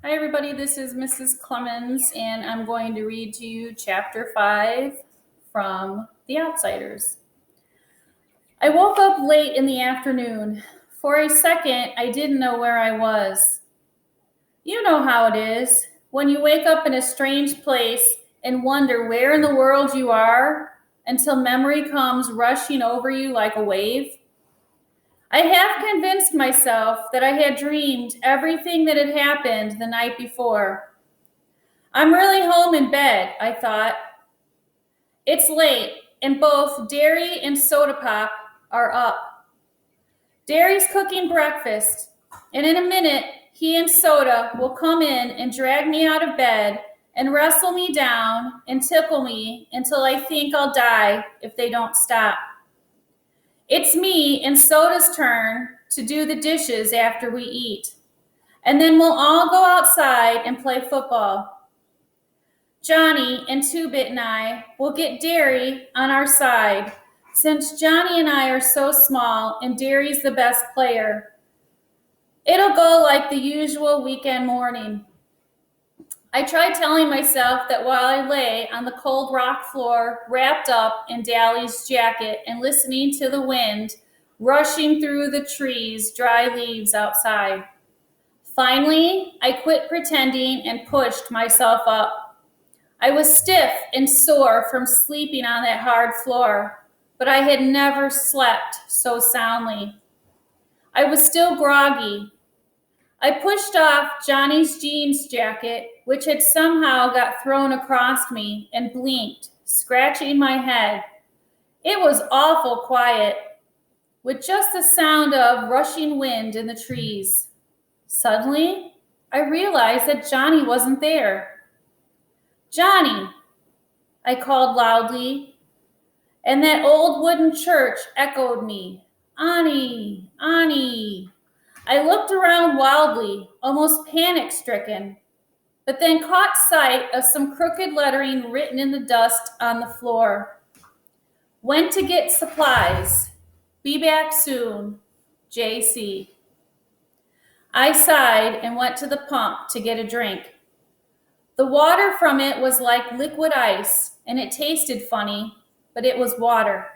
Hi, everybody. This is Mrs. Clemens, and I'm going to read to you Chapter 5 from The Outsiders. I woke up late in the afternoon. For a second, I didn't know where I was. You know how it is when you wake up in a strange place and wonder where in the world you are until memory comes rushing over you like a wave. I half convinced myself that I had dreamed everything that had happened the night before. I'm really home in bed, I thought. It's late, and both Derry and Soda Pop are up. Derry's cooking breakfast, and in a minute, he and Soda will come in and drag me out of bed and wrestle me down and tickle me until I think I'll die if they don't stop. It's me and Soda's turn to do the dishes after we eat, and then we'll all go outside and play football. Johnny and Two-Bit and I will get Derry on our side, since Johnny and I are so small and Derry's the best player. It'll go like the usual weekend morning. I tried telling myself that while I lay on the cold rock floor, wrapped up in Dally's jacket and listening to the wind rushing through the trees' dry leaves outside. Finally, I quit pretending and pushed myself up. I was stiff and sore from sleeping on that hard floor, but I had never slept so soundly. I was still groggy. I pushed off Johnny's jeans jacket, which had somehow got thrown across me, and blinked, scratching my head. It was awful quiet, with just the sound of rushing wind in the trees. Suddenly, I realized that Johnny wasn't there. Johnny, I called loudly, and that old wooden church echoed me. Ani, Ani. I looked around wildly, almost panic-stricken, but then caught sight of some crooked lettering written in the dust on the floor. Went to get supplies. Be back soon. J.C. I sighed and went to the pump to get a drink. The water from it was like liquid ice, and it tasted funny, but it was water.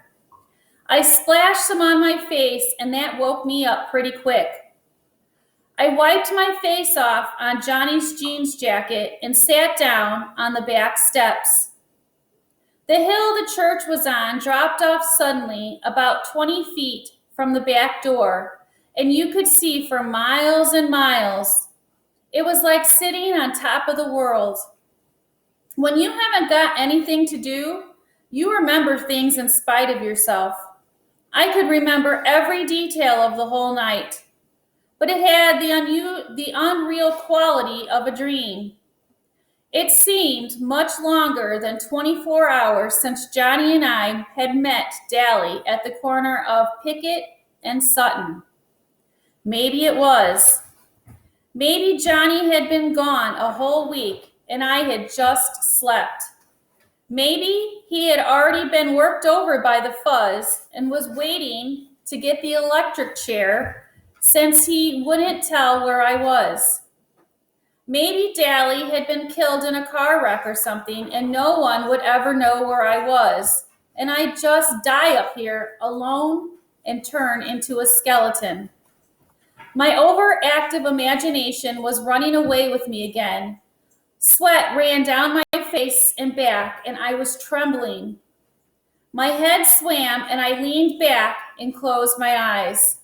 I splashed some on my face, and that woke me up pretty quick. I wiped my face off on Johnny's jeans jacket and sat down on the back steps. The hill the church was on dropped off suddenly about 20 feet from the back door, and you could see for miles and miles. It was like sitting on top of the world. When you haven't got anything to do, you remember things in spite of yourself. I could remember every detail of the whole night, but it had the unreal quality of a dream. It seemed much longer than 24 hours since Johnny and I had met Dally at the corner of Pickett and Sutton. Maybe it was. Maybe Johnny had been gone a whole week and I had just slept. Maybe he had already been worked over by the fuzz and was waiting to get the electric chair since he wouldn't tell where I was. Maybe Dally had been killed in a car wreck or something and no one would ever know where I was, and I'd just die up here alone and turn into a skeleton. My overactive imagination was running away with me again. Sweat ran down my face and back, and I was trembling. My head swam, and I leaned back and closed my eyes.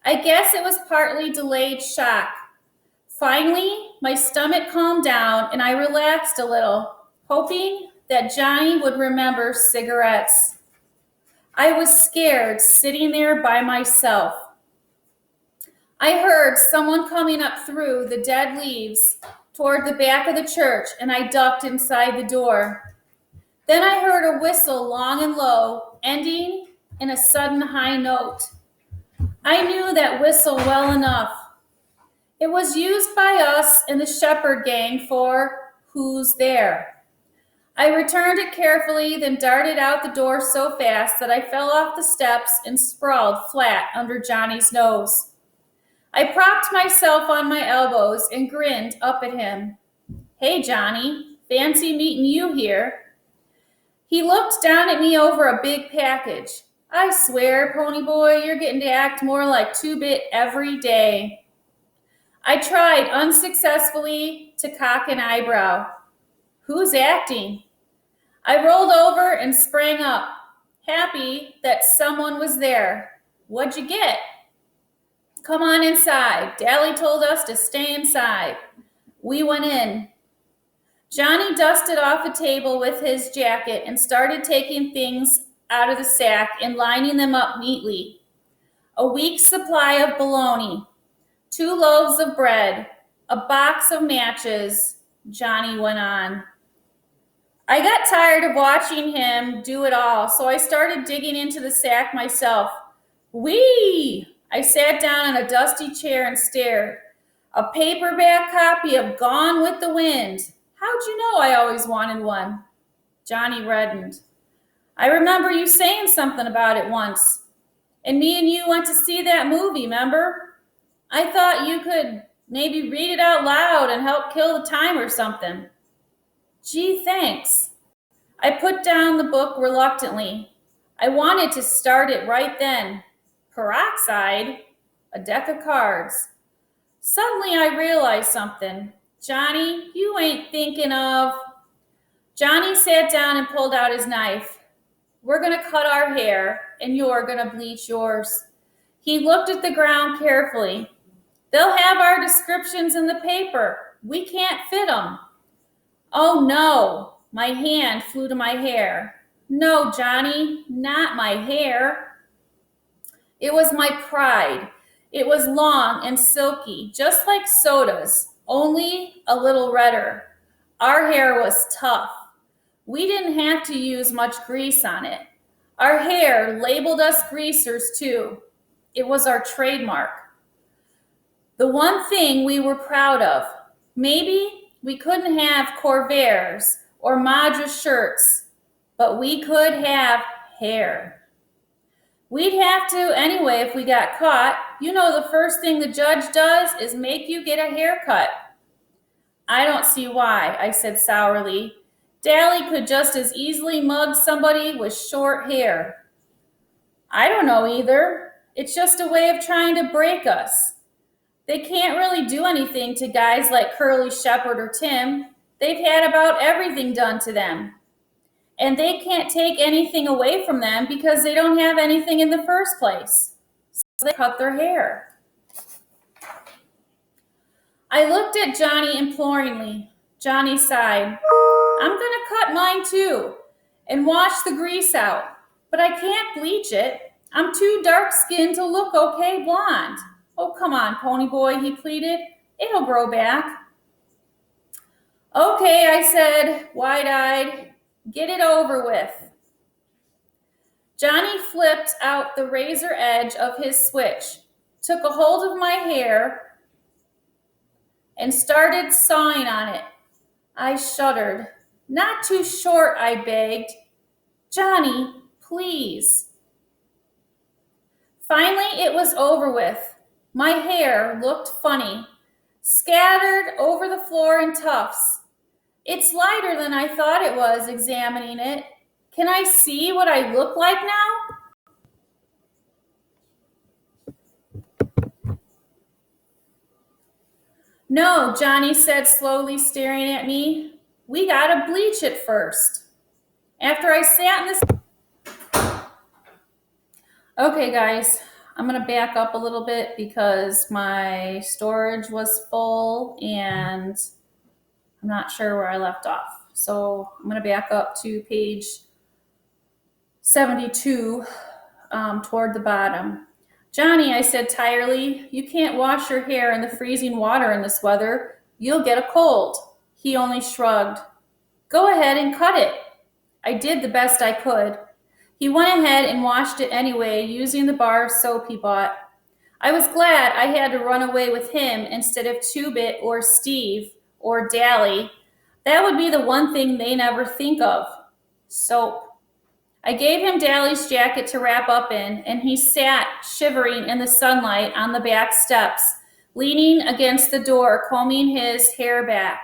I guess it was partly delayed shock. Finally, my stomach calmed down, and I relaxed a little, hoping that Johnny would remember cigarettes. I was scared, sitting there by myself. I heard someone coming up through the dead leaves toward the back of the church, and I ducked inside the door. Then I heard a whistle long and low, ending in a sudden high note. I knew that whistle well enough. It was used by us in the Shepherd gang for "Who's There?" I returned it carefully, then darted out the door so fast that I fell off the steps and sprawled flat under Johnny's nose. I propped myself on my elbows and grinned up at him. Hey, Johnny, fancy meeting you here. He looked down at me over a big package. I swear, pony boy, you're getting to act more like 2-Bit every day. I tried unsuccessfully to cock an eyebrow. Who's acting? I rolled over and sprang up, happy that someone was there. What'd you get? Come on inside. Dally told us to stay inside. We went in. Johnny dusted off a table with his jacket and started taking things out of the sack and lining them up neatly. A week's supply of bologna, 2 loaves of bread, a box of matches, Johnny went on. I got tired of watching him do it all, so I started digging into the sack myself. Whee! I sat down on a dusty chair and stared. A paperback copy of Gone with the Wind. How'd you know I always wanted one? Johnny reddened. I remember you saying something about it once. And me and you went to see that movie, remember? I thought you could maybe read it out loud and help kill the time or something. Gee, thanks. I put down the book reluctantly. I wanted to start it right then. Peroxide? A deck of cards. Suddenly I realized something. Johnny, you ain't thinking of... Johnny sat down and pulled out his knife. We're going to cut our hair, and you're going to bleach yours. He looked at the ground carefully. They'll have our descriptions in the paper. We can't fit them. Oh, no. My hand flew to my hair. No, Johnny, not my hair. It was my pride. It was long and silky, just like Soda's, only a little redder. Our hair was tough. We didn't have to use much grease on it. Our hair labeled us greasers, too. It was our trademark. The one thing we were proud of. Maybe we couldn't have Corvairs or Madra shirts, but we could have hair. We'd have to anyway if we got caught. You know the first thing the judge does is make you get a haircut. I don't see why, I said sourly. Dally could just as easily mug somebody with short hair. I don't know either. It's just a way of trying to break us. They can't really do anything to guys like Curly Shepherd or Tim. They've had about everything done to them. And they can't take anything away from them because they don't have anything in the first place. So they cut their hair. I looked at Johnny imploringly. Johnny sighed. I'm going to cut mine too and wash the grease out, but I can't bleach it. I'm too dark-skinned to look okay blonde. Oh, come on, pony boy, he pleaded. It'll grow back. Okay, I said, wide-eyed. Get it over with. Johnny flipped out the razor edge of his switch, took a hold of my hair, and started sawing on it. I shuddered. Not too short, I begged. Johnny, please. Finally, it was over with. My hair looked funny, scattered over the floor in tufts. It's lighter than I thought it was, examining it. Can I see what I look like now? No, Johnny said, slowly staring at me. We gotta bleach it first. After I sat in this... Okay, guys, I'm gonna back up a little bit because my storage was full and I'm not sure where I left off. So I'm gonna back up to page 72 toward the bottom. Johnny, I said tiredly, you can't wash your hair in the freezing water in this weather. You'll get a cold. He only shrugged. Go ahead and cut it. I did the best I could. He went ahead and washed it anyway, using the bar of soap he bought. I was glad I had to run away with him instead of 2-Bit or Steve or Dally. That would be the one thing they never think of. Soap. I gave him Dally's jacket to wrap up in, and he sat shivering in the sunlight on the back steps leaning against the door, combing his hair back.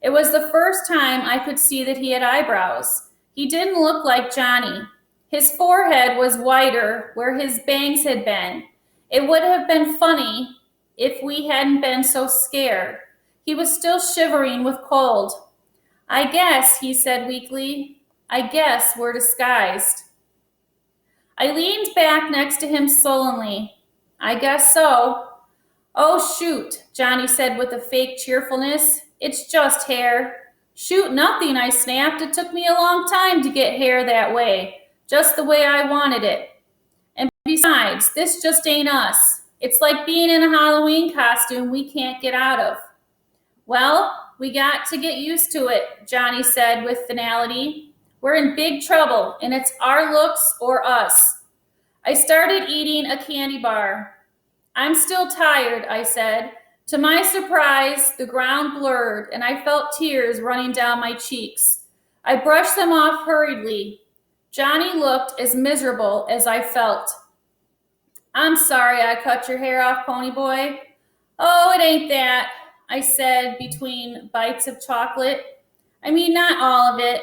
It was the first time I could see that he had eyebrows. He didn't look like Johnny. His forehead was whiter where his bangs had been. It would have been funny if we hadn't been so scared. He was still shivering with cold. I guess, he said weakly, I guess we're disguised. I leaned back next to him sullenly. I guess so. Oh, shoot, Johnny said with a fake cheerfulness. It's just hair. Shoot, nothing, I snapped. It took me a long time to get hair that way, just the way I wanted it. And besides, this just ain't us. It's like being in a Halloween costume we can't get out of. Well, we got to get used to it, Johnny said with finality. We're in big trouble, and it's our looks or us. I started eating a candy bar. I'm still tired, I said. To my surprise, the ground blurred, and I felt tears running down my cheeks. I brushed them off hurriedly. Johnny looked as miserable as I felt. I'm sorry I cut your hair off, Pony Boy. Oh, it ain't that, I said between bites of chocolate. I mean, not all of it.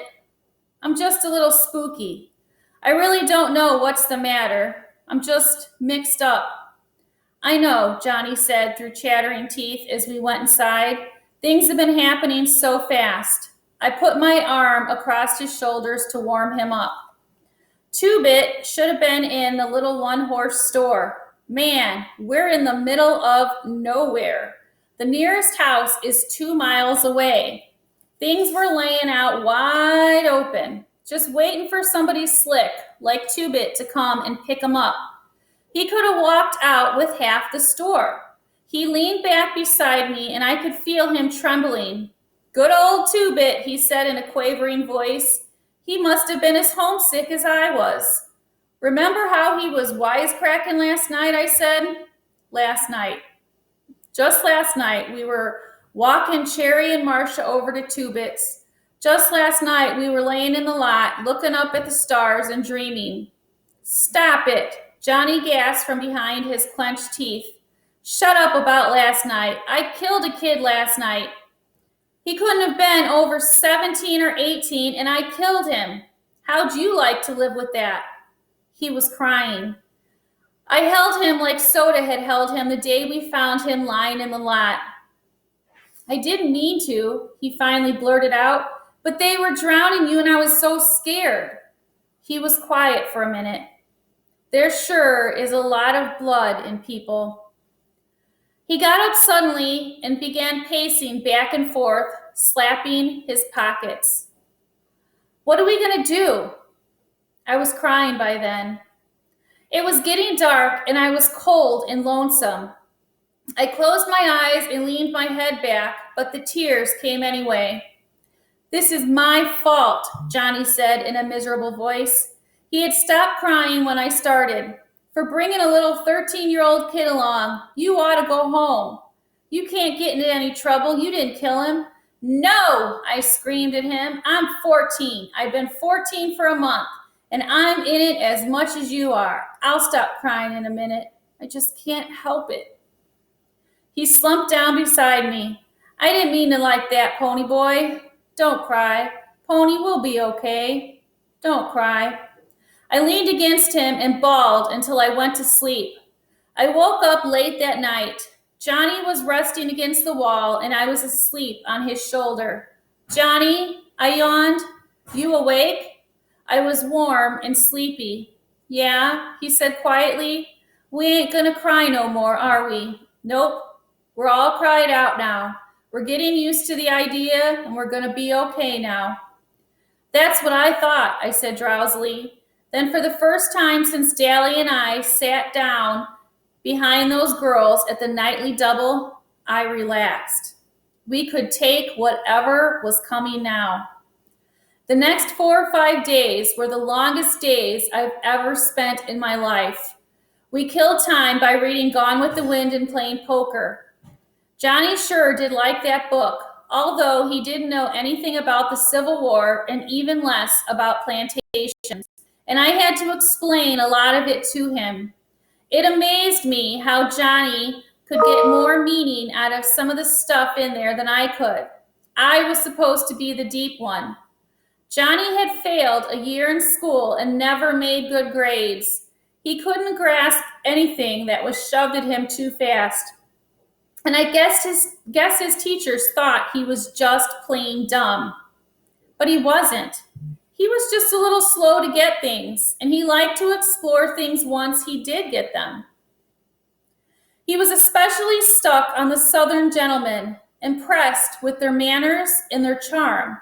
I'm just a little spooky. I really don't know what's the matter. I'm just mixed up. I know, Johnny said through chattering teeth as we went inside. Things have been happening so fast. I put my arm across his shoulders to warm him up. Two-Bit should have been in the little one-horse store. Man, we're in the middle of nowhere. The nearest house is 2 miles away. Things were laying out wide open, just waiting for somebody slick like Two-Bit to come and pick them up. He could have walked out with half the store. He leaned back beside me, and I could feel him trembling. Good old Two-Bit, he said in a quavering voice. He must have been as homesick as I was. Remember how he was wisecracking last night, I said. Last night. Just last night, we were walking Cherry and Marcia over to Two-Bit's. Just last night, we were laying in the lot, looking up at the stars and dreaming. Stop it, Johnny gasped from behind his clenched teeth. Shut up about last night. I killed a kid last night. He couldn't have been over 17 or 18, and I killed him. How'd you like to live with that? He was crying. I held him like Soda had held him the day we found him lying in the lot. I didn't mean to, he finally blurted out, but they were drowning you and I was so scared. He was quiet for a minute. There sure is a lot of blood in people. He got up suddenly and began pacing back and forth, slapping his pockets. What are we going to do? I was crying by then. It was getting dark and I was cold and lonesome. I closed my eyes and leaned my head back, but the tears came anyway. This is my fault, Johnny said in a miserable voice. He had stopped crying when I started. For bringing a little 13-year-old kid along, you ought to go home. You can't get into any trouble. You didn't kill him. No, I screamed at him. I'm 14. I've been 14 for a month, and I'm in it as much as you are. I'll stop crying in a minute. I just can't help it. He slumped down beside me. I didn't mean to like that, Pony Boy. Don't cry. Pony, we'll be okay. Don't cry. I leaned against him and bawled until I went to sleep. I woke up late that night. Johnny was resting against the wall, and I was asleep on his shoulder. Johnny, I yawned. You awake? I was warm and sleepy. Yeah, he said quietly. We ain't gonna cry no more, are we? Nope. We're all cried out now. We're getting used to the idea, and we're gonna be okay now. That's what I thought, I said drowsily. Then for the first time since Dally and I sat down behind those girls at the nightly double, I relaxed. We could take whatever was coming now. The next 4 or 5 days were the longest days I've ever spent in my life. We killed time by reading Gone with the Wind and playing poker. Johnny sure did like that book, although he didn't know anything about the Civil War and even less about plantations, and I had to explain a lot of it to him. It amazed me how Johnny could get more meaning out of some of the stuff in there than I could. I was supposed to be the deep one. Johnny had failed a year in school and never made good grades. He couldn't grasp anything that was shoved at him too fast. And I guess his teachers thought he was just plain dumb. But he wasn't. He was just a little slow to get things, and he liked to explore things once he did get them. He was especially stuck on the Southern gentlemen, impressed with their manners and their charm.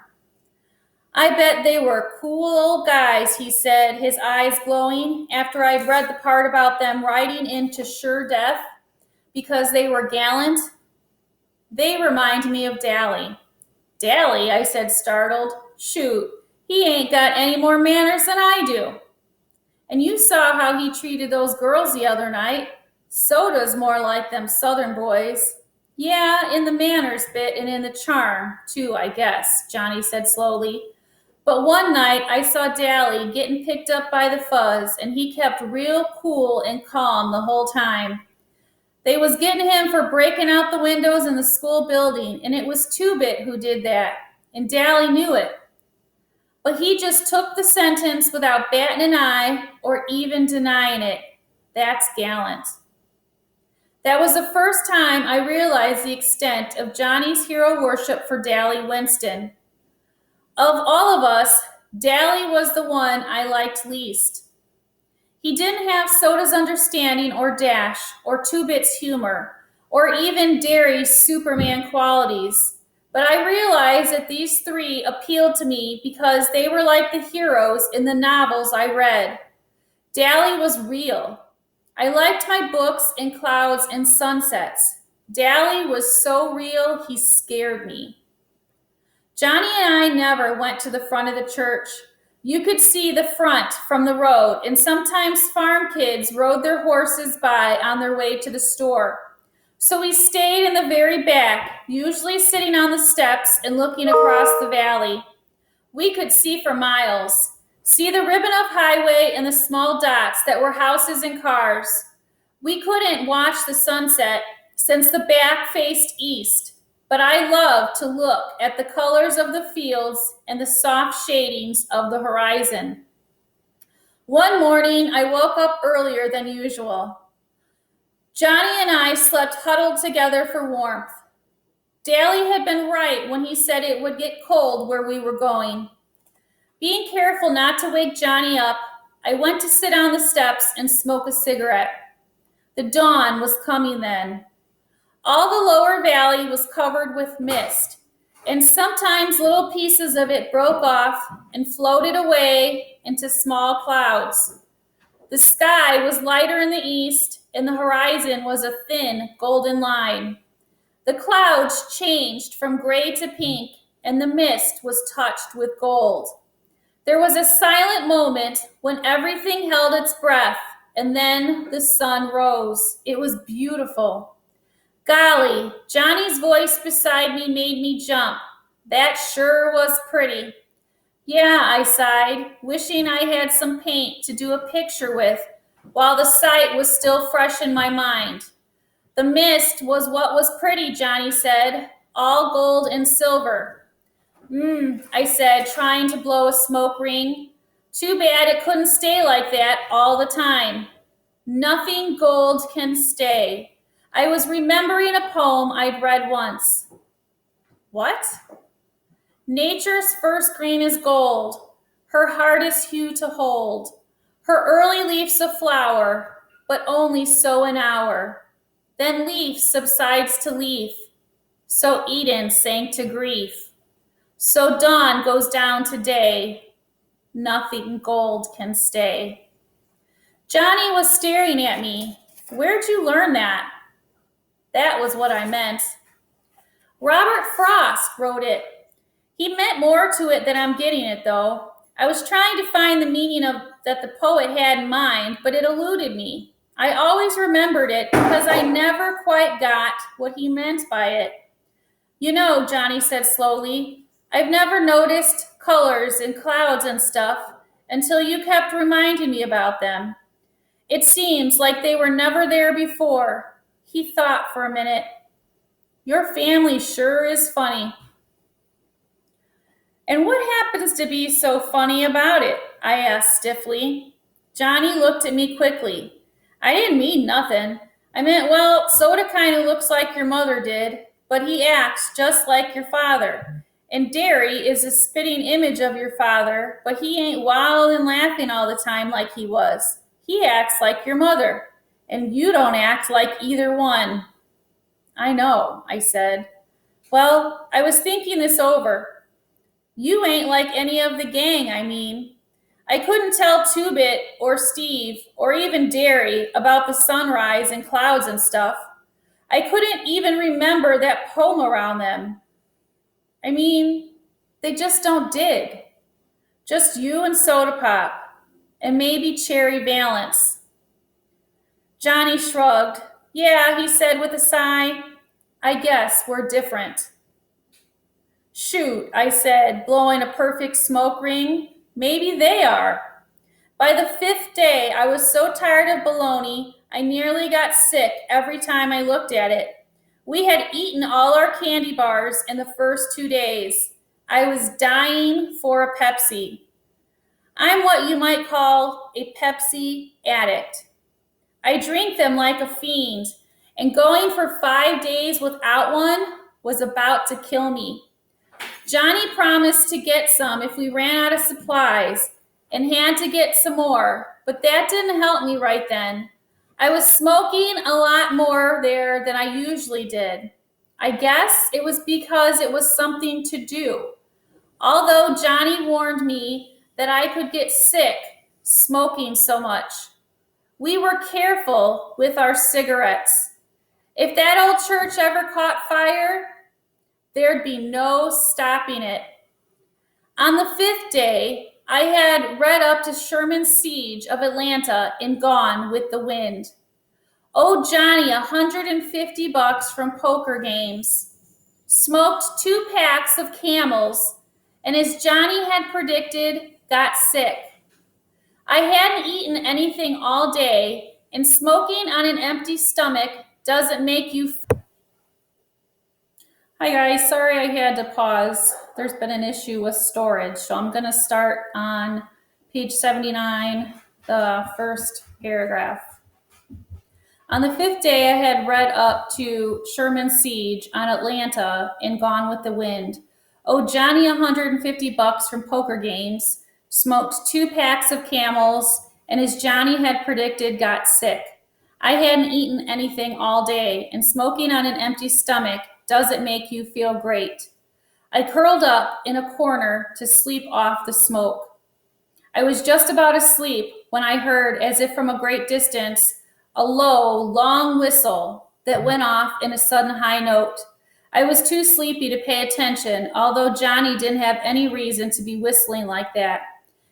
I bet they were cool old guys, he said, his eyes glowing, after I'd read the part about them riding into sure death because they were gallant. They remind me of Dally. Dally, I said, startled. Shoot, he ain't got any more manners than I do. And you saw how he treated those girls the other night. Soda's more like them Southern boys. Yeah, in the manners bit and in the charm, too, I guess, Johnny said slowly. But one night I saw Dally getting picked up by the fuzz, and he kept real cool and calm the whole time. They was getting him for breaking out the windows in the school building, and it was Two-Bit who did that, and Dally knew it. But he just took the sentence without batting an eye or even denying it. That's gallant. That was the first time I realized the extent of Johnny's hero worship for Dally Winston. Of all of us, Dally was the one I liked least. He didn't have Soda's understanding or dash or Two-Bit's humor or even Derry's Superman qualities. But I realized that these three appealed to me because they were like the heroes in the novels I read. Dally was real. I liked my books and clouds and sunsets. Dally was so real, he scared me. Johnny and I never went to the front of the church. You could see the front from the road, and sometimes farm kids rode their horses by on their way to the store. So we stayed in the very back, usually sitting on the steps and looking across the valley. We could see for miles, see the ribbon of highway and the small dots that were houses and cars. We couldn't watch the sunset since the back faced east, but I loved to look at the colors of the fields and the soft shadings of the horizon. One morning, I woke up earlier than usual. Johnny and I slept huddled together for warmth. Dally had been right when he said it would get cold where we were going. Being careful not to wake Johnny up, I went to sit on the steps and smoke a cigarette. The dawn was coming then. All the lower valley was covered with mist, and sometimes little pieces of it broke off and floated away into small clouds. The sky was lighter in the east, and the horizon was a thin golden line. The clouds changed from gray to pink, and the mist was touched with gold. There was a silent moment when everything held its breath, and then the sun rose. It was beautiful. Golly, Johnny's voice beside me made me jump. That sure was pretty. Yeah, I sighed, wishing I had some paint to do a picture with, while the sight was still fresh in my mind. The mist was what was pretty, Johnny said, all gold and silver. I said, trying to blow a smoke ring. Too bad it couldn't stay like that all the time. Nothing gold can stay. I was remembering a poem I'd read once. What? Nature's first green is gold, her hardest hue to hold. Her early leaf's a flower, but only so an hour. Then leaf subsides to leaf, so Eden sank to grief. So dawn goes down to day, nothing gold can stay. Johnny was staring at me. Where'd you learn that? That was what I meant. Robert Frost wrote it. He meant more to it than I'm getting it, though. I was trying to find the meaning of that the poet had in mind, but it eluded me. I always remembered it because I never quite got what he meant by it. You know, Johnny said slowly, I've never noticed colors and clouds and stuff until you kept reminding me about them. It seems like they were never there before. He thought for a minute. Your family sure is funny. And what happens to be so funny about it? I asked stiffly. Johnny looked at me quickly. I didn't mean nothing. I meant, well, Soda kind of looks like your mother did, but he acts just like your father. And Derry is a spitting image of your father, but he ain't wild and laughing all the time like he was. He acts like your mother, and you don't act like either one. I know, I said. Well, I was thinking this over. You ain't like any of the gang, I mean. I couldn't tell Two-Bit or Steve or even Derry about the sunrise and clouds and stuff. I couldn't even remember that poem around them. I mean, they just don't dig. Just you and Soda Pop, and maybe Cherry Valance. Johnny shrugged. Yeah, he said with a sigh. I guess we're different. Shoot, I said, blowing a perfect smoke ring. Maybe they are. By the 5th day, I was so tired of bologna, I nearly got sick every time I looked at it. We had eaten all our candy bars in the first 2 days. I was dying for a Pepsi. I'm what you might call a Pepsi addict. I drink them like a fiend, and going for 5 days without one was about to kill me. Johnny promised to get some if we ran out of supplies and had to get some more, but that didn't help me right then. I was smoking a lot more there than I usually did. I guess it was because it was something to do. Although Johnny warned me that I could get sick smoking so much. We were careful with our cigarettes. If that old church ever caught fire, there'd be no stopping it. On the 5th day, I had read up to Sherman's siege of Atlanta in Gone with the Wind. Owed Johnny $150 from poker games. Smoked 2 packs of Camels, and as Johnny had predicted, got sick. I hadn't eaten anything all day, and smoking on an empty stomach doesn't make you... Hi guys, sorry I had to pause. There's been an issue with storage, so I'm going to start on page 79, the first paragraph. On the 5th day, I had read up to Sherman's siege on Atlanta in Gone with the Wind. Owed Johnny $150 from poker games, smoked 2 packs of Camels, and as Johnny had predicted, got sick. I hadn't eaten anything all day, and smoking on an empty stomach doesn't make you feel great. I curled up in a corner to sleep off the smoke. I was just about asleep when I heard, as if from a great distance, a low, long whistle that went off in a sudden high note. I was too sleepy to pay attention, although Johnny didn't have any reason to be whistling like that.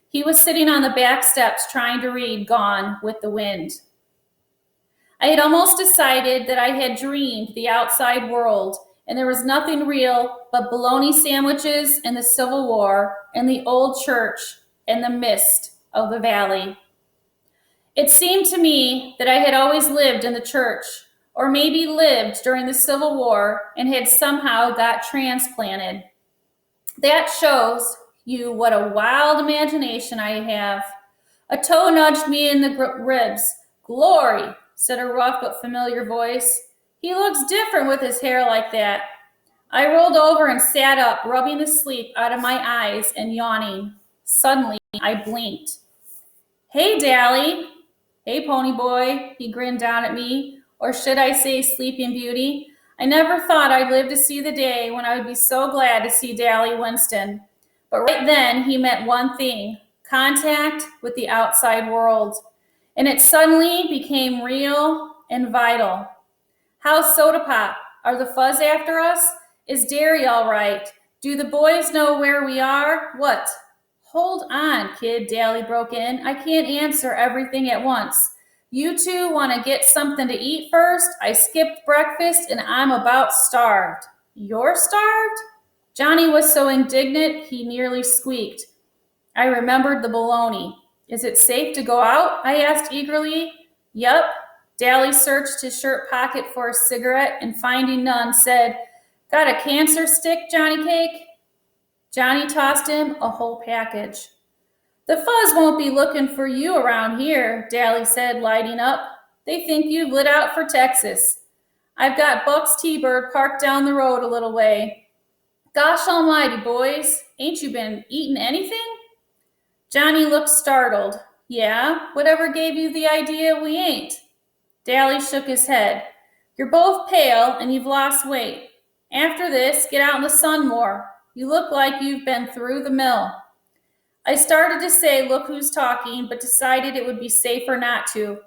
He was sitting on the back steps trying to read Gone with the Wind. I had almost decided that I had dreamed the outside world, and there was nothing real but bologna sandwiches and the Civil War and the old church and the mist of the valley. It seemed to me that I had always lived in the church, or maybe lived during the Civil War and had somehow got transplanted. That shows you what a wild imagination I have. A toe nudged me in the ribs. Glory, said a rough but familiar voice. He looks different with his hair like that. I rolled over and sat up, rubbing the sleep out of my eyes and yawning. Suddenly, I blinked. Hey, Dally. Hey, pony boy, he grinned down at me. Or should I say Sleeping Beauty? I never thought I'd live to see the day when I would be so glad to see Dally Winston. But right then, he meant one thing, contact with the outside world. And it suddenly became real and vital. How's Soda Pop? Are the fuzz after us? Is Derry all right? Do the boys know where we are? What? Hold on, kid, Dally broke in. I can't answer everything at once. You two want to get something to eat first? I skipped breakfast and I'm about starved. You're starved? Johnny was so indignant he nearly squeaked. I remembered the bologna. Is it safe to go out? I asked eagerly. Yup. Daly searched his shirt pocket for a cigarette and finding none said, "Got a cancer stick, Johnny Cake?" Johnny tossed him a whole package. "The fuzz won't be looking for you around here," Daly said, lighting up. "They think you've lit out for Texas. I've got Buck's T-Bird parked down the road a little way. Gosh almighty, boys, ain't you been eating anything?" Johnny looked startled. "Yeah, whatever gave you the idea we ain't?" Daly shook his head. "You're both pale and you've lost weight. After this, get out in the sun more. You look like you've been through the mill." I started to say, "Look who's talking," but decided it would be safer not to.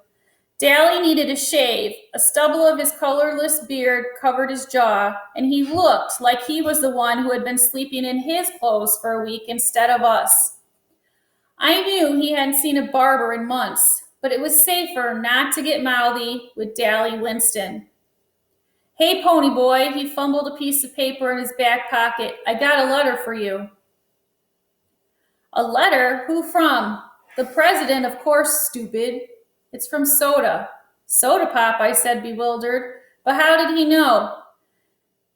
Daly needed a shave. A stubble of his colorless beard covered his jaw, and he looked like he was the one who had been sleeping in his clothes for a week instead of us. I knew he hadn't seen a barber in months, but it was safer not to get mouthy with Daly Winston. "Hey, pony boy," he fumbled a piece of paper in his back pocket. "I got a letter for you." "A letter? Who from?" "The president, of course, stupid." "It's from Soda." "Soda Pop," I said, bewildered. "But how did he know?"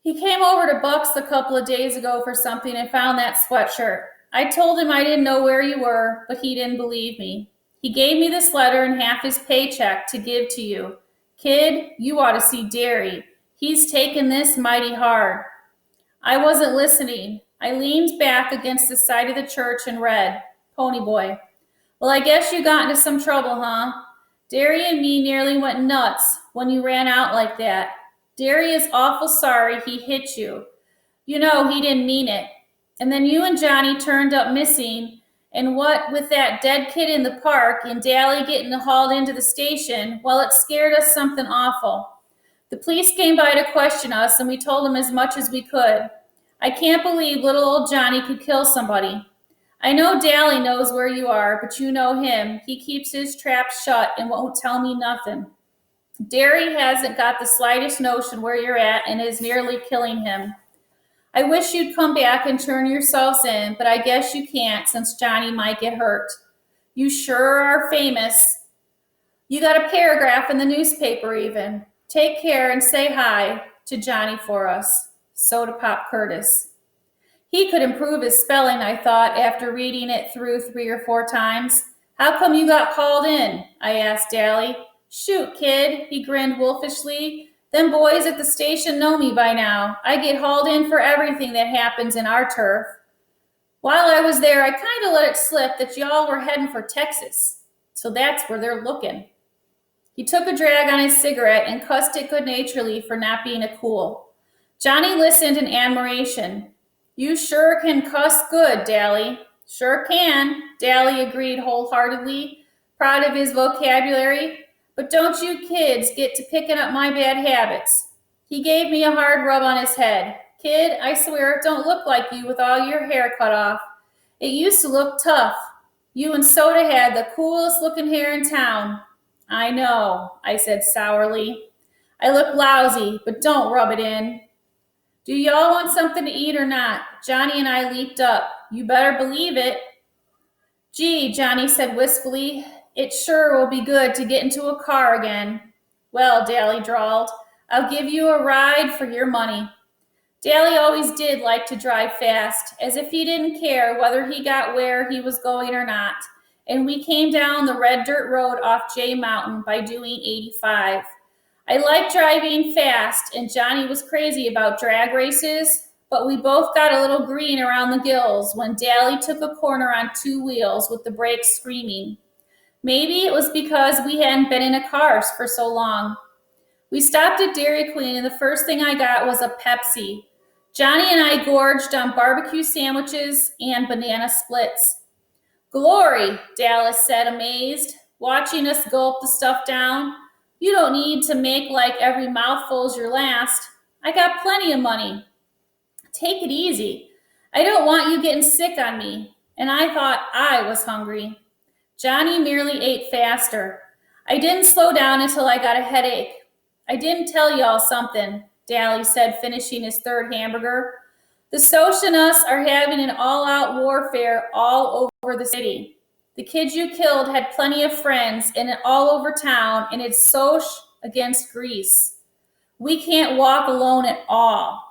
"He came over to Buck's a couple of days ago for something and found that sweatshirt. I told him I didn't know where you were, but he didn't believe me. He gave me this letter and half his paycheck to give to you. Kid, you ought to see Derry. He's taken this mighty hard." I wasn't listening. I leaned back against the side of the church and read, "Pony boy. Well, I guess you got into some trouble, huh? Derry and me nearly went nuts when you ran out like that. Derry is awful sorry he hit you. You know he didn't mean it. And then you and Johnny turned up missing, and what with that dead kid in the park and Daly getting hauled into the station, well, it scared us something awful. The police came by to question us, and we told them as much as we could. I can't believe little old Johnny could kill somebody. I know Daly knows where you are, but you know him. He keeps his trap shut and won't tell me nothing. Derry hasn't got the slightest notion where you're at and is nearly killing him. I wish you'd come back and turn yourselves in, but I guess you can't since Johnny might get hurt. You sure are famous. You got a paragraph in the newspaper even. Take care and say hi to Johnny for us. Soda Pop Curtis." He could improve his spelling, I thought, after reading it through 3 or 4 times. "How come you got called in?" I asked Daly. "Shoot, kid," he grinned wolfishly. "Them boys at the station know me by now. I get hauled in for everything that happens in our turf. While I was there, I kind of let it slip that y'all were heading for Texas. So that's where they're looking." He took a drag on his cigarette and cussed it good-naturedly for not being a cool. Johnny listened in admiration. "You sure can cuss good, Daly." "Sure can," Daly agreed wholeheartedly, proud of his vocabulary. "But don't you kids get to picking up my bad habits." He gave me a hard rub on his head. "Kid, I swear it don't look like you with all your hair cut off. It used to look tough. You and Soda had the coolest looking hair in town." "I know," I said sourly. "I look lousy, but don't rub it in." "Do y'all want something to eat or not?" Johnny and I leaped up. "You better believe it." "Gee," Johnny said wistfully, "it sure will be good to get into a car again." "Well," Daly drawled, "I'll give you a ride for your money." Daly always did like to drive fast, as if he didn't care whether he got where he was going or not, and we came down the red dirt road off Jay Mountain by doing 85. I liked driving fast, and Johnny was crazy about drag races, but we both got a little green around the gills when Daly took a corner on 2 wheels with the brakes screaming. Maybe it was because we hadn't been in a car for so long. We stopped at Dairy Queen, and the first thing I got was a Pepsi. Johnny and I gorged on barbecue sandwiches and banana splits. "Glory," Dallas said, amazed, watching us gulp the stuff down. "You don't need to make like every mouthful's your last. I got plenty of money." "Take it easy. I don't want you getting sick on me." And I thought I was hungry. Johnny merely ate faster. I didn't slow down until I got a headache. "I didn't tell y'all something," Daly said, finishing his 3rd hamburger. "The Soch and us are having an all-out warfare all over the city. The kid you killed had plenty of friends and all over town, and it's Soch against Greece. We can't walk alone at all.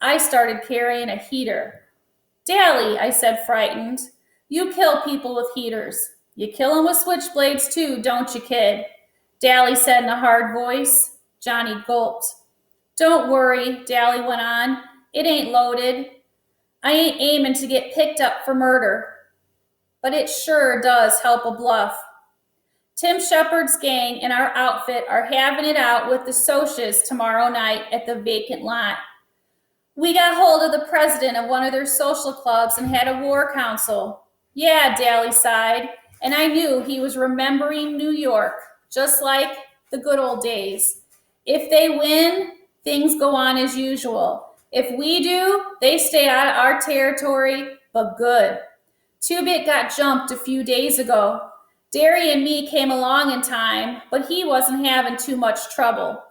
I started carrying a heater. Dally, I said, frightened. You kill people with heaters. You kill them with switchblades too, don't you, kid? Dally said in a hard voice. Johnny gulped. Don't worry, Dally went on. It ain't loaded. I ain't aiming to get picked up for murder. But it sure does help a bluff. Tim Shepard's gang and our outfit are having it out with the Socs tomorrow night at the vacant lot. We got hold of the president of one of their social clubs and had a war council. Yeah, Dally sighed, and I knew he was remembering New York, just like the good old days. If they win, things go on as usual. If we do, they stay out of our territory, but good. Two-Bit got jumped a few days ago. Derry and me came along in time, but he wasn't having too much trouble.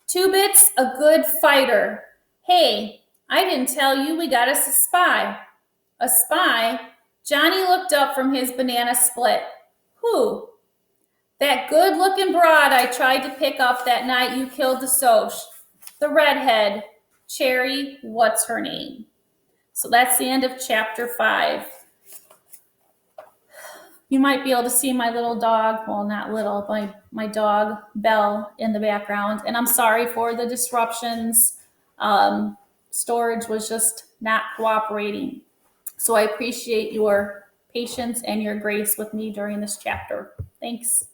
Two-Bit's a good fighter. Hey, I didn't tell you we got us a spy. A spy? Johnny looked up from his banana split. Who? That good-looking broad I tried to pick up that night you killed the Soc. The redhead. Cherry, what's her name? So that's the end of chapter 5. You might be able to see my little dog, well, not little, my dog, Belle, in the background. And I'm sorry for the disruptions. Storage was just not cooperating. So I appreciate your patience and your grace with me during this chapter. Thanks.